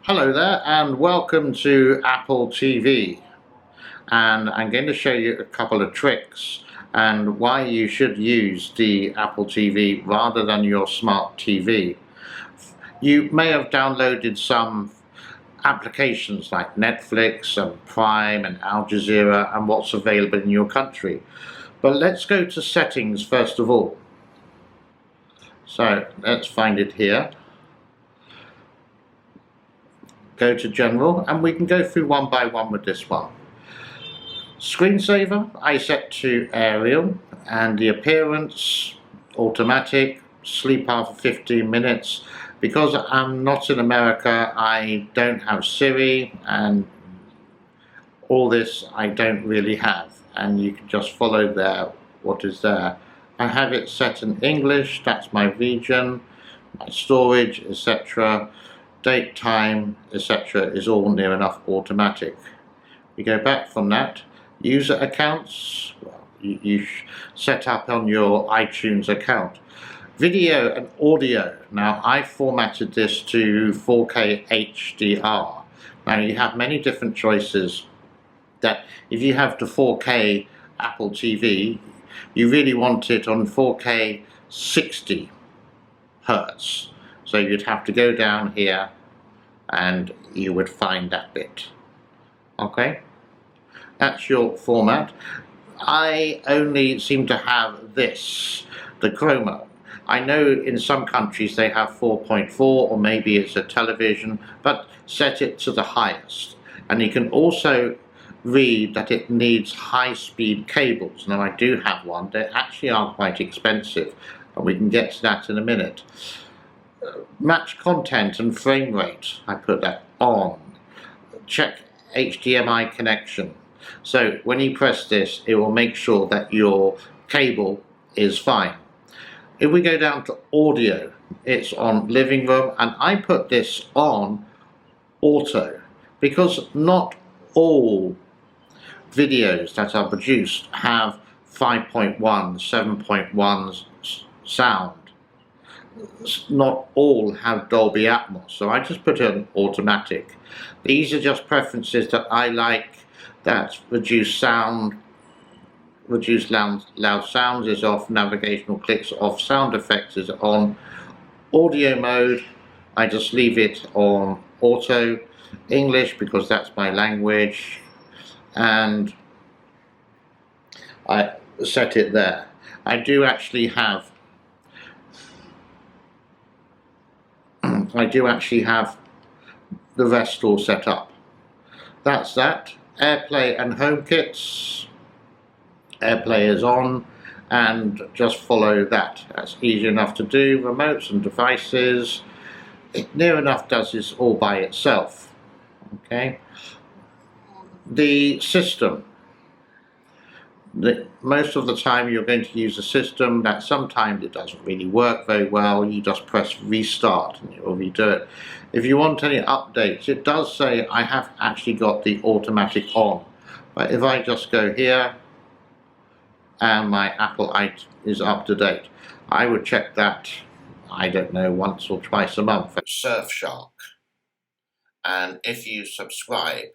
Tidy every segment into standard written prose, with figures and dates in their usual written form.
Hello there and welcome to Apple TV, and I'm going to show you a couple of tricks and why you should use the Apple TV rather than your smart TV. You may have downloaded some applications like Netflix and Prime and Al Jazeera and what's available in your country, but let's go to settings first of all. So let's find it here. Go to general and we can go through one by one with this one. Screensaver I set to Arial, and the appearance automatic, sleep after 15 minutes. Because I'm not in America, I don't have Siri, and all this I don't really have, and you can just follow there what is there. I have it set in English, that's my region, my storage, etc. Date, time, etc. is all near enough automatic. We go back from that. User accounts, well, you set up on your iTunes account. Video and audio, now I formatted this to 4K HDR. Now you have many different choices. That if you have the 4K Apple TV, you really want it on 4K 60 Hertz. So you'd have to go down here and you would find that bit. Okay, that's your format. I only seem to have this, the chroma. I know in some countries they have 4.4, or maybe it's a television, but set it to the highest. And you can also read that it needs high-speed cables. Now I do have one. They actually are quite expensive, and we can get to that in a minute. Match content and frame rate, I put that on. Check HDMI connection. So when you press this, it will make sure that your cable is fine. If we go down to audio, it's on living room, and I put this on auto because not all videos that are produced have 5.1, 7.1 sound. Not all have Dolby Atmos, so I just put it on automatic. These are just preferences that I like. That reduce sound, reduce loud sounds is off, navigational clicks off, sound effects is on. Audio mode, I just leave it on auto. English, because that's my language, and I set it there. I do actually have the rest all set up. That's that. AirPlay and HomeKits. AirPlay is on, and just follow that. That's easy enough to do. Remotes and devices. It near enough does this all by itself. Okay. The system. Most of the time you're going to use a system that sometimes it doesn't really work very well. You just press restart and it will redo it. If you want any updates, it does say I have actually got the automatic on, but if I just go here and my Apple is up to date, I would check that, I don't know, once or twice a month. Surfshark, and if you subscribe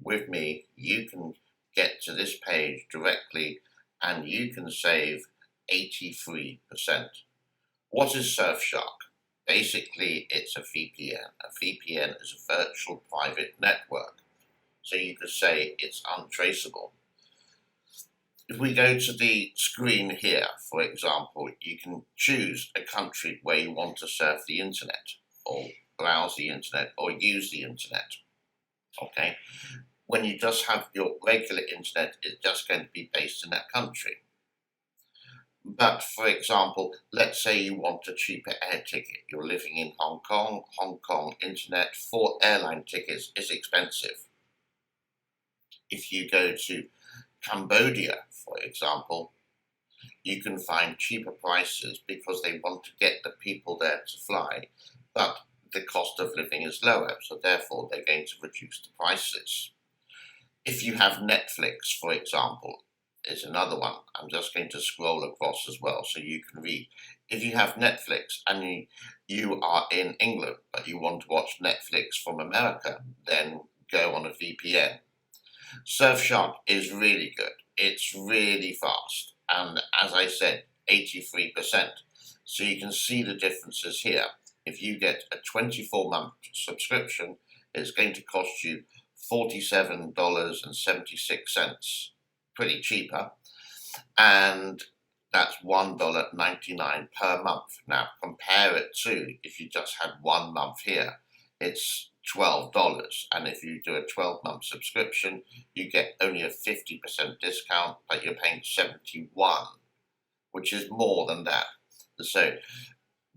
with me, you can get to this page directly and you can save 83%. What is Surfshark? Basically, it's a VPN. A VPN is a virtual private network. So you could say it's untraceable. If we go to the screen here, for example, you can choose a country where you want to surf the internet, or browse the internet, or use the internet. Okay? When you just have your regular internet, it's just going to be based in that country. But for example, let's say you want a cheaper air ticket. You're living in Hong Kong. Hong Kong internet for airline tickets is expensive. If you go to Cambodia, for example, you can find cheaper prices because they want to get the people there to fly, but the cost of living is lower, so therefore they're going to reduce the prices. If you have Netflix, for example, is another one. I'm just going to scroll across as well so you can read. If you have Netflix and you are in England but you want to watch Netflix from America, then go on a VPN. Surfshark is really good. It's really fast, and as I said, 83%. So you can see the differences here. If you get a 24-month subscription, it's going to cost you $47.76, pretty cheaper, and that's $1.99 per month. Now compare it to if you just had 1 month here, it's $12, and if you do a 12-month subscription, you get only a 50% discount, but you're paying $71, which is more than that. So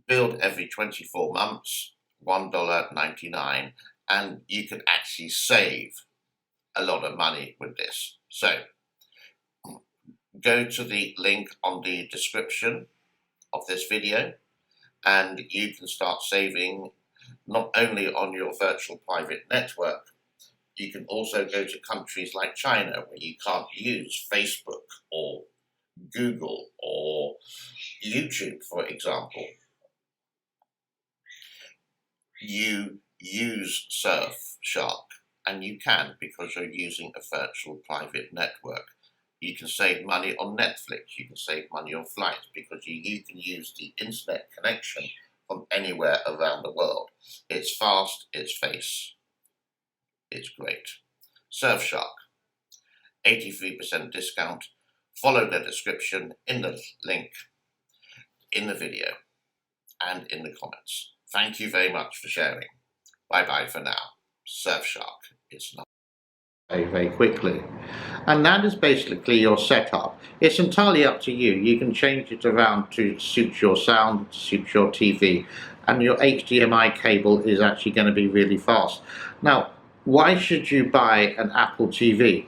build every 24 months, $1.99, and you can actually save a lot of money with this. So go to the link on the description of this video, and you can start saving not only on your virtual private network. You can also go to countries like China where you can't use Facebook or Google or YouTube, for example. You use Surfshark, and you can because you're using a virtual private network. You can save money on Netflix, you can save money on flights because you can use the internet connection from anywhere around the world. It's fast, it's great. Surfshark, 83% discount. Follow the description in the link in the video and in the comments. Thank you very much for sharing. Bye-bye for now. Surfshark is not. Very quickly. And that is basically your setup. It's entirely up to you. You can change it around to suit your sound, to suit your TV, and your HDMI cable is actually going to be really fast. Now, why should you buy an Apple TV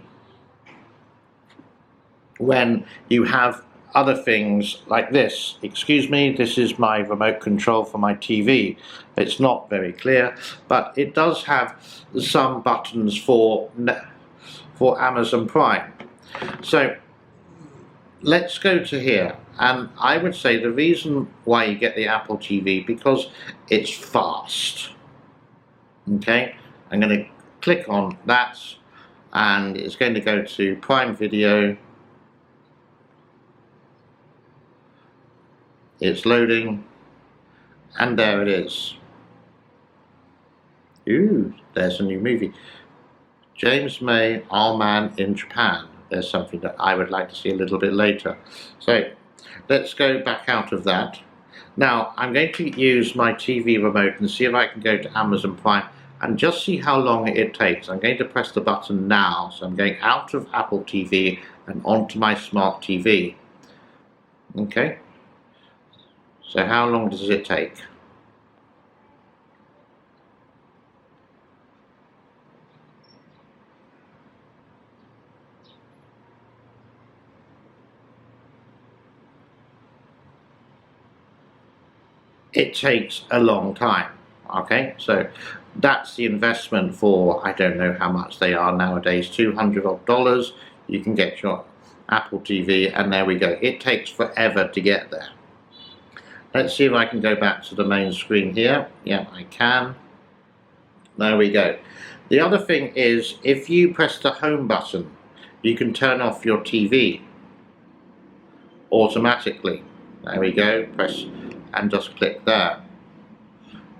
when you have other things like this? Excuse me, this is my remote control for my TV. It's not very clear, but it does have some buttons for Amazon Prime. So let's go to here, and I would say the reason why you get the Apple TV because it's fast. Okay, I'm going to click on that, and it's going to go to Prime Video. It's loading, and there it is. Ooh, there's a new movie. James May, Our Man in Japan. There's something that I would like to see a little bit later. So let's go back out of that. Now I'm going to use my TV remote and see if I can go to Amazon Prime and just see how long it takes. I'm going to press the button now. So I'm going out of Apple TV and onto my smart TV. Okay. So how long does it take? It takes a long time. Okay, so that's the investment for, I don't know how much they are nowadays, $200 odd. You can get your Apple TV, and there we go. It takes forever to get there. Let's see if I can go back to the main screen here. Yeah, I can. There we go. The other thing is, if you press the home button, you can turn off your TV automatically. There we go. Press and just click there.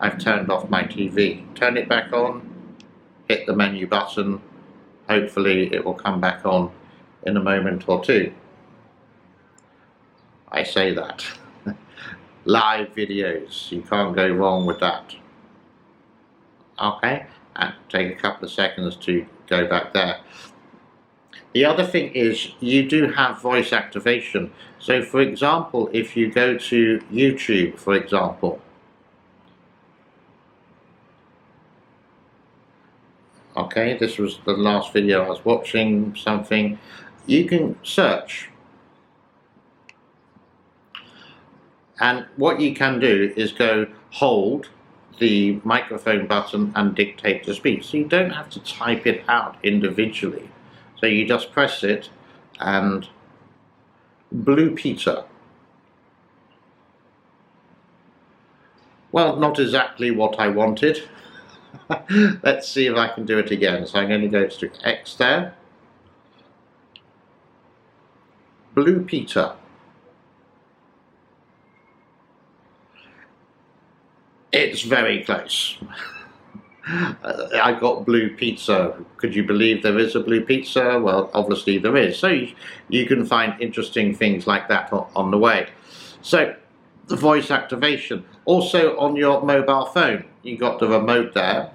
I've turned off my TV. Turn it back on, hit the menu button. Hopefully it will come back on in a moment or two. I say that. Live videos, you can't go wrong with that. Okay, and take a couple of seconds to go back there. The other thing is you do have voice activation. So for example, if you go to YouTube, for example, okay, this was the last video I was watching something, you can search. And what you can do is go hold the microphone button and dictate the speech. So you don't have to type it out individually. So you just press it and Blue Peter. Well, not exactly what I wanted. Let's see if I can do it again. So I'm going to go to X there. Blue Peter. It's very close. I got blue pizza. Could you believe there is a blue pizza? Well, obviously there is. So you can find interesting things like that on the way. So the voice activation. Also on your mobile phone, you got the remote there,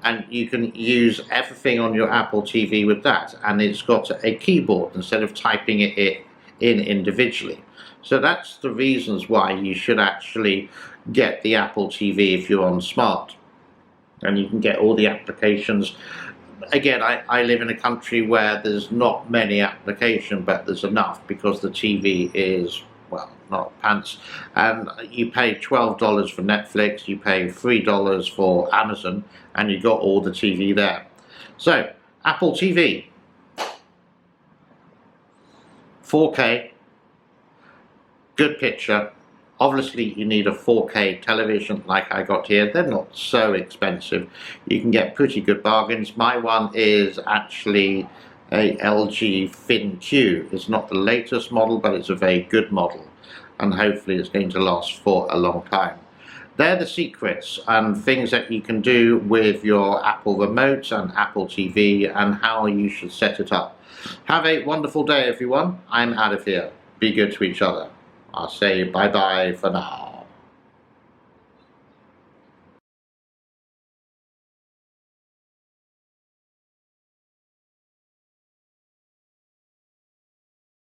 and you can use everything on your Apple TV with that. And it's got a keyboard instead of typing it in individually. So that's the reasons why you should actually get the Apple TV if you're on smart. And you can get all the applications. Again, I live in a country where there's not many applications, but there's enough because the TV is, well, not pants. And you pay $12 for Netflix, you pay $3 for Amazon, and you got all the TV there. So, Apple TV, 4K, good picture. Obviously you need a 4K television like I got here. They're not so expensive. You can get pretty good bargains. My one is actually a LG FinQ. It's not the latest model, but it's a very good model. And hopefully it's going to last for a long time. They're the secrets and things that you can do with your Apple remote and Apple TV and how you should set it up. Have a wonderful day, everyone. I'm out of here. Be good to each other. I'll say bye-bye for now.